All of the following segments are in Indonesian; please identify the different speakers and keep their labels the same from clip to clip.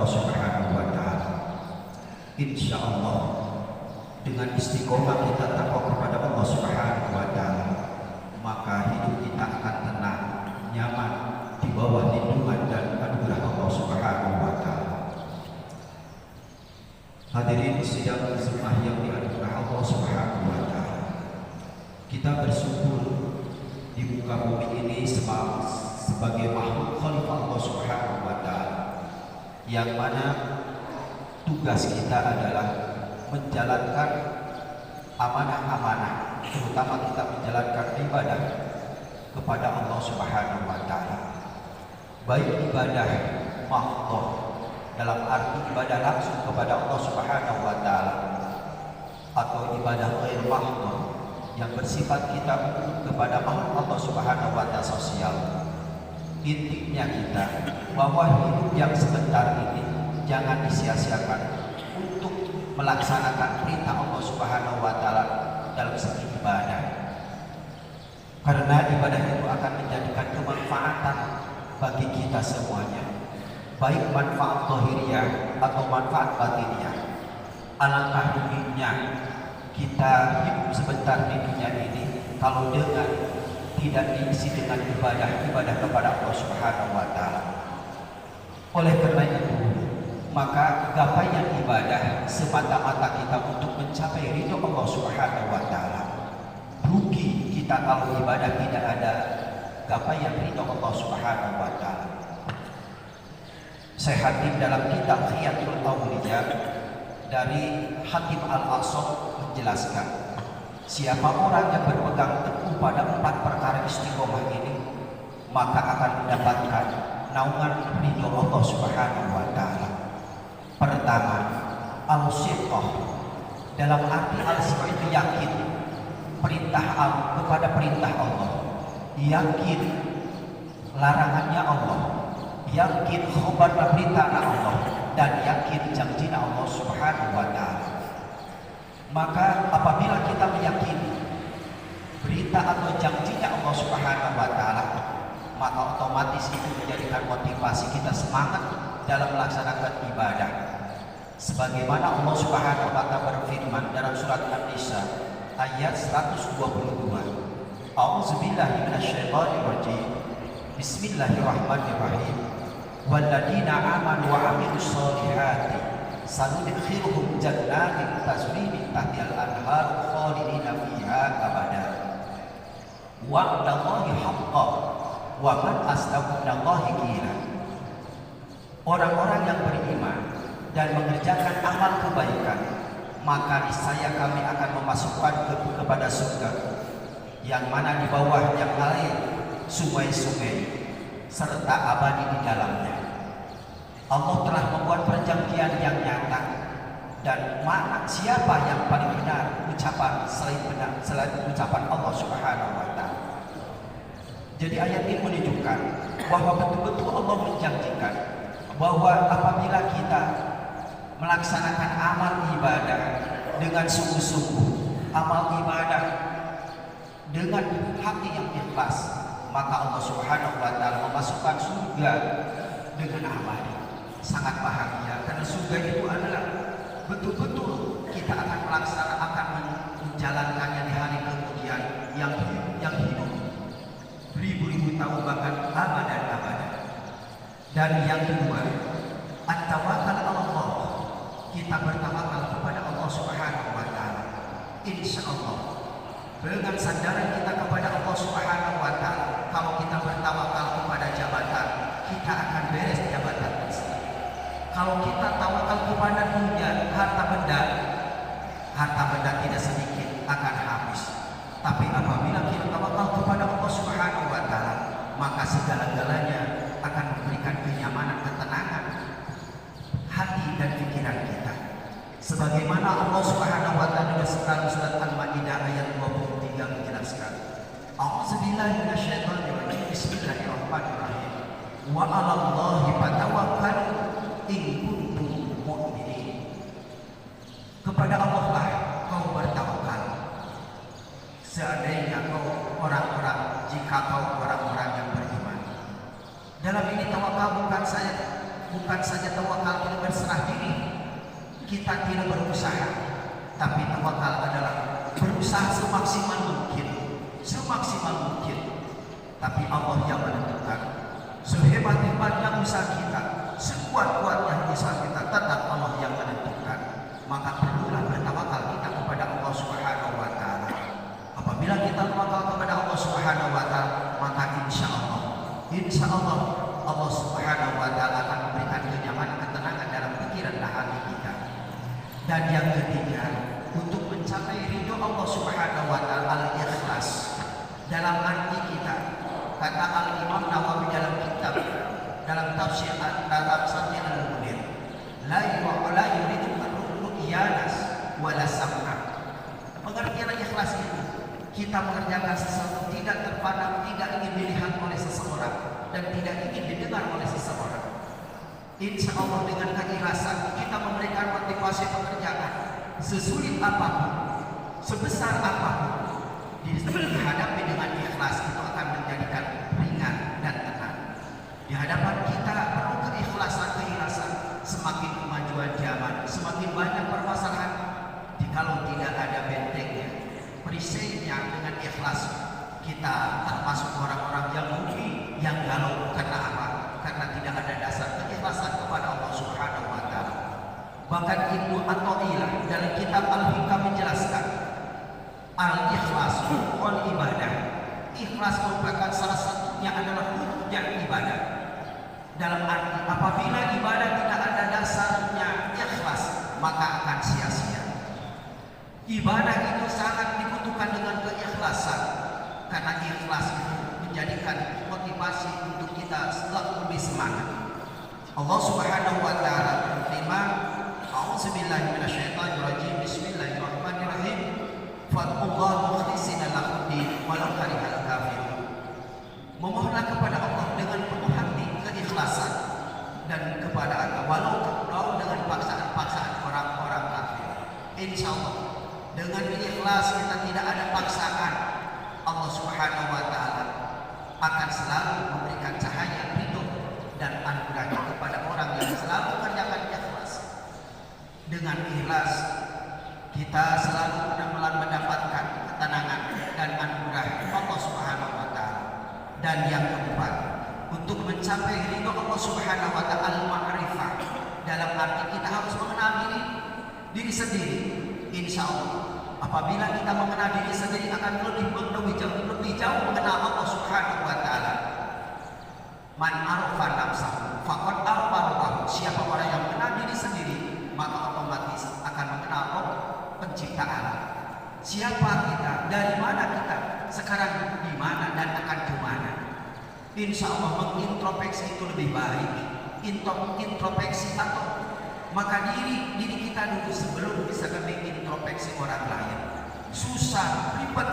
Speaker 1: Subhanahu wa taala. Insya Allah dengan istiqomah kita takwa kepada Allah Subhanahu wa taala, maka hidup kita akan tenang, nyaman di bawah lindungan dan anugerah Allah Subhanahu wa taala. Hadirin sidang Jumat yang dianugerah Allah Subhanahu wa taala, kita bersyukur di muka bumi ini sebagai makhluk khalifah Allah Subhanahu wa taala, yang mana tugas kita adalah menjalankan amanah-amanah, terutama kita menjalankan ibadah kepada Allah Subhanahu wa taala. Baik ibadah mahdhah dalam arti ibadah langsung kepada Allah Subhanahu wa taala, atau ibadah ghair mahdhah yang bersifat kita kepada makhluk Allah Subhanahu wa taala sosial. Intinya kita bahwa hidup yang sebentar ini jangan disia-siakan untuk melaksanakan perintah Allah Subhanahu wa taala dalam segi ibadah. Karena ibadah itu akan menjadikan kemanfaatan bagi kita semuanya, baik manfaat zahiriyah atau manfaat batiniyah. Alangkah ruginya kita hidup sebentar di dunia ini kalau tidak diisi dengan ibadah kepada Allah Subhanahu wa taala. Oleh karena itu, maka gapaian ibadah semata-mata kita untuk mencapai ridho Allah Subhanahu wa taala. Rugi kita kalau ibadah tidak ada gapaian ridho Allah Subhanahu wa taala. Syekh Hatim dalam kitab Khiyatul Awliya dari Hatim Al-Asad menjelaskan, siapa orang yang berpegang teguh pada 4 perkara istiqomah ini, maka akan mendapatkan naungan ridho Allah Subhanahu wa taala. Pertama, al-sidqah, dalam arti al-sidqah itu yakin kepada perintah Allah, yakin larangannya Allah, yakin khabar perintah Allah, dan yakin janjinya Allah Subhanahu wa taala. Maka apabila kita meyakini berita atau janjinya Allah Subhanahu wa taala, maka otomatis itu menjadikan motivasi kita semangat dalam melaksanakan ibadah. Sebagaimana Allah Subhanahu wa taala berfirman dalam surat An-Nisa ayat 122, A'udzubillahi minasyaitonir rajim. Bismillahirrahmanirrahim. Walladzina amanu wa 'amilus shalihati sanudkhiluhum jannatin tajri min tahtihal anhar khalidina fiha abada. Wa'dallahi haqqan wa man asdaqu minallahi qila. Orang-orang yang beriman dan mengerjakan amal kebaikan, maka niscaya kami akan memasukkan kepada surga yang mana di bawah yang mengalir sungai-sungai serta abadi di dalamnya. Allah telah membuat perjanjian yang nyata, dan mana siapa yang paling benar ucapan selain ucapan Allah Subhanahu wa taala. Jadi ayat ini menunjukkan bahwa betul-betul Allah menjanjikan bahwa apabila kita melaksanakan amal ibadah dengan sungguh-sungguh, amal ibadah dengan hati yang ikhlas, maka Allah Subhanahu wa taala memasukkan surga dengan abadi. Sangat bahagia, karena surga itu adalah betul-betul kita akan menjalankannya di hari kemudian yang hidup beribu-ribu tahun, bahkan abadan. Dan yang kedua, at-tawakkal 'ala Allah, kita bertawakal kepada Allah Subhanahu wa taala. Insyaallah dengan sandaran kita kepada Allah Subhanahu wa taala, kalau kita bertawakal kepada jabatan, kita akan beres jabatan kita. Kalau kita tawakal kepada dunia, harta benda tidak sedikit akan habis. Tapi apabila kita tawakal kepada Allah Subhanahu wa taala, maka segala-galanya akan memberikan kenyamanan, ketenangan hati dan pikiran kita. Sebagaimana Allah Subhanahu wa taala dalam surat Al-Maidah ayat 23 menjelaskan, A'udzubillahi minasyaitonir rajim. Bismillahirrahmanirrahim. Wa 'alallahi fatawakkalu in kuntum mu'minin. Kepada Allah lah kau bertawakal seandainya kau jika kau orang-orang yang beriman. Dalam ini tawakal bukan bukan saja tawakal kita berserah diri, kita tidak berusaha, tapi tawakal adalah berusaha semaksimal mungkin, tapi Allah yang menentukan. Sehebat-hebatnya usaha kita, sekuat-kuatnya usaha kita, tetap Allah yang menentukan. Maka perlulah bertawakal kita kepada Allah Subhanahu wa taala. Apabila kita tawakal kepada Allah Subhanahu wa taala, maka insya Allah Allah Subhanahu wa taala akan memberikan kenyamanan, ketenangan dalam pikiran dan hati kita. Dan yang ketiga, untuk mencapai ridho Allah Subhanahu wa taala, al-ikhlas. Dalam arti kita, kata Al-Imam Nawawi dalam kitab, dalam tafsir Al-Munir, la yuridu ru'yanas wala sam'a. Pengertian ikhlas itu, kita mengerjakan sesuatu tidak terpandang, tidak ingin dilihat oleh seseorang dan tidak ingin didengar oleh seseorang. Insya Allah dengan keikhlasan kita memberikan motivasi pekerjaan, sesulit apapun, sebesar apapun, dihadapi dengan ikhlas, itu akan menjadikan ringan dan tenang. Di hadapan kita perlu keikhlasan. Semakin kemajuan zaman, semakin banyak permasalahan. Jikalau tidak ada bentengnya, perisainya dengan ikhlas, kita termasuk orang-orang yang rugi, yang galau. Karena apa? Karena tidak ada dasar keikhlasan kepada Allah Subhanahu wa taala. Bahkan Ibnu Athaillah dalam kitab Al-Hikam menjelaskan, al-ikhlas rukun ibadah. Ikhlas merupakan salah satunya adalah rukun ibadah. Dalam arti apabila ibadah tidak ada dasarnya ikhlas, maka akan sia-sia. Ibadah itu sangat dibutuhkan dengan keikhlasan, karena ikhlas itu menjadikan motivasi untuk kita selalu lebih semangat. Allah Subhanahu wa taala berfirman, a'udzubillahi minasyaitonirrajim, bismillahirrahmanirrahim, faqullaha mukhlishina lahud-din walau karihal kafirun. Memohonlah kepada Allah dengan penuh hati, keikhlasan, dan kepada Allah walau dengan paksaan-paksaan orang-orang kafir. Insya Allah dengan ikhlas, kita tidak ada paksaan, Allah Subhanahu wa taala akan selalu memberikan cahaya ridho dan anugerahnya kepada orang yang selalu mengerjakan ikhlas. Dengan ikhlas kita selalu mendapatkan ketenangan dan anugerah Allah Subhanahu wa taala. Dan yang keempat, untuk mencapai ridho Allah Subhanahu wa taala, al-ma'rifah. Dalam arti kita harus mengenal diri sendiri. Insya Allah apabila kita mengenal diri sendiri, akan lebih jauh mengenal Allah Subhanahu wa taala. Man arafa nafsahu faqad arafa rabbahu. Siapa orang yang mengenal diri sendiri, maka otomatis akan mengenal pencipta alam. Siapa kita, dari mana kita, sekarang di mana, dan akan ke mana. Insya Allah mengintrospeksi itu lebih baik. Introspeksi atau maka diri kita dulu sebelum bisa mengintrospeksi orang lain. Susah, ribet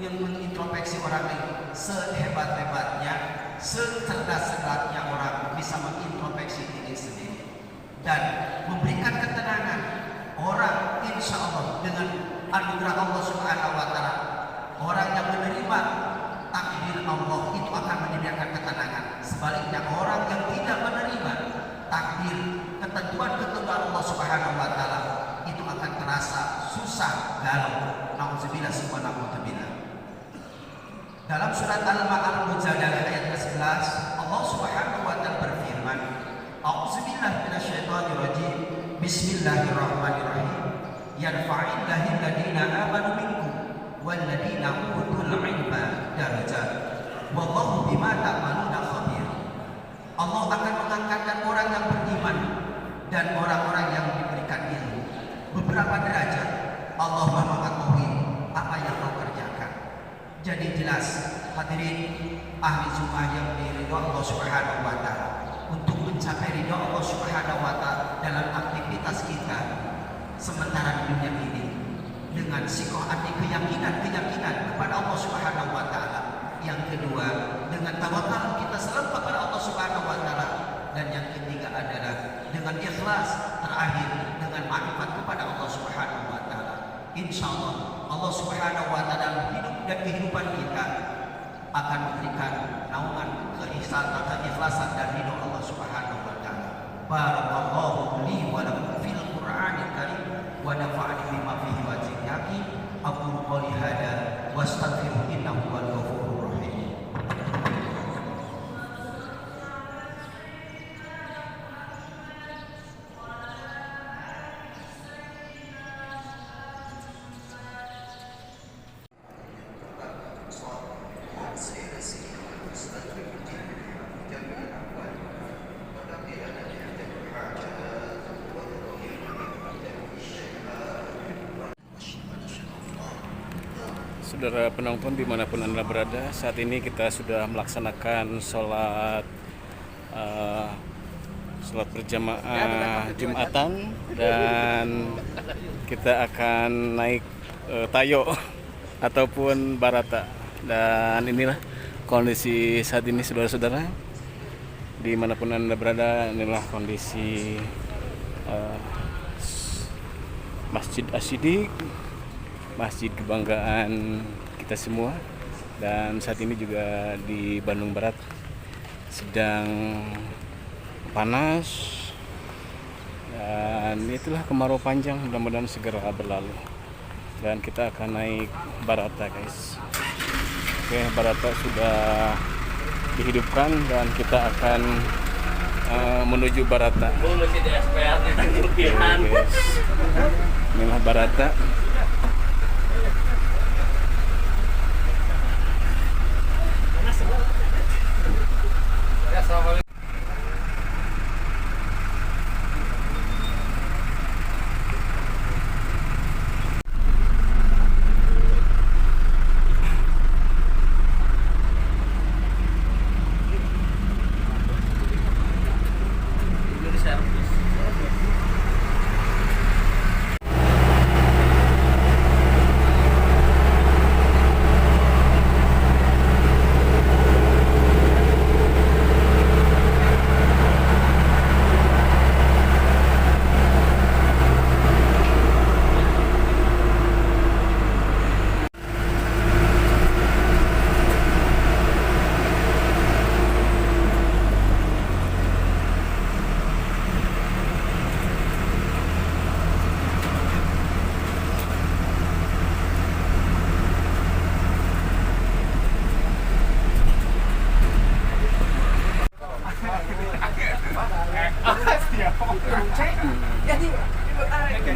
Speaker 1: yang mengintrospeksi orang lain. Sehebat-hebatnya, secerdas-cerdasnya orang bisa mengintrospeksi diri sendiri dan memberikan ketenangan orang. Insya Allah dengan anugerah Allah Subhanahu wa taala, orang yang menerima takdir Allah itu akan menyediakan ketenangan. Sebaliknya orang yang tidak menerima takdir, ketentuan Allah Subhanahu wa taala, itu akan terasa susah, galau. Nauzubillah summa na'udzubillah. Dalam surat Al-Mujadalah ayat ke-11, Allah Subhanahu wa taala berfirman, a'udzubillahi minasyaitonirrajim, bismillahirrahmanirrahim, yarfa'illahu alladziina aamanu minkum walladziina utul 'ilma darajat wallahu bima ta'maluna khabir. Allah akan mengangkatkan orang yang beriman dan orang-orang yang diberikan ilmu beberapa derajat. Allah mengetahui apa yang kau kerjakan. Jadi jelas hadirin ahli Jumat yang diridho Allah Subhanahu wa taala, untuk mencapai ridho Allah Subhanahu wa taala dalam aktivitas kita sementara di dunia ini, dengan sikoh hati keyakinan kepada Allah Subhanahu wa taala. Yang kedua, dengan tawakal kita selalu kepada Allah Subhanahu wa taala. Dan yang ketiga adalah dengan ikhlas. Terakhir dengan manfaat kepada Allah Subhanahu wa taala. Insyaallah Allah Subhanahu wa taala dalam hidup dan kehidupan kita akan memberikan naungan keikhlasan dan ridho Allah Subhanahu wa taala. Barakallahu li wa lakum fil Qur'anil Karim wa nafa'ani bima fihi wa zidni. Aqulu qouli hadza wa astaghfiru innahu huwal ghafurur rahim.
Speaker 2: Saudara penonton dimanapun Anda berada, saat ini kita sudah melaksanakan sholat berjamaah Jumatan, dan kita akan naik tayo ataupun barata. Dan inilah kondisi saat ini, saudara-saudara, dimanapun Anda berada. Inilah kondisi Masjid Asy-Syidiq, masjid kebanggaan kita semua. Dan saat ini juga di Bandung Barat sedang panas, dan itulah kemarau panjang, mudah-mudahan segera berlalu dan kita akan naik barata, guys. Oke, barata sudah dihidupkan dan kita akan menuju barata. Oke, guys. Inilah barata.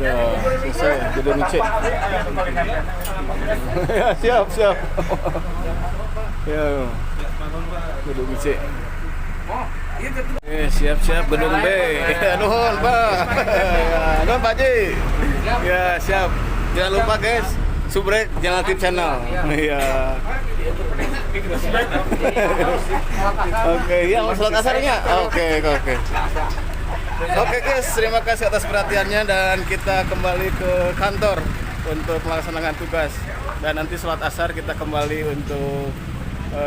Speaker 2: Udah selesai, udah ngecek. Ya, siap. Ya, udah ngecek. Siap gedung B. Nuhun, Pak. Nuhun, Pak Ji. Ya, siap. Jangan lupa, guys, subrek jangan tip channel. Iya. Oke, yang sholat asarnya. Oke. Oke, guys, terima kasih atas perhatiannya, dan kita kembali ke kantor untuk melaksanakan tugas. Dan nanti sholat asar kita kembali untuk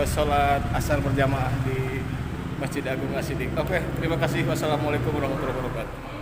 Speaker 2: sholat asar berjamaah di Masjid Agung Asy-Syidiq. Oke, terima kasih. Wassalamualaikum warahmatullahi wabarakatuh.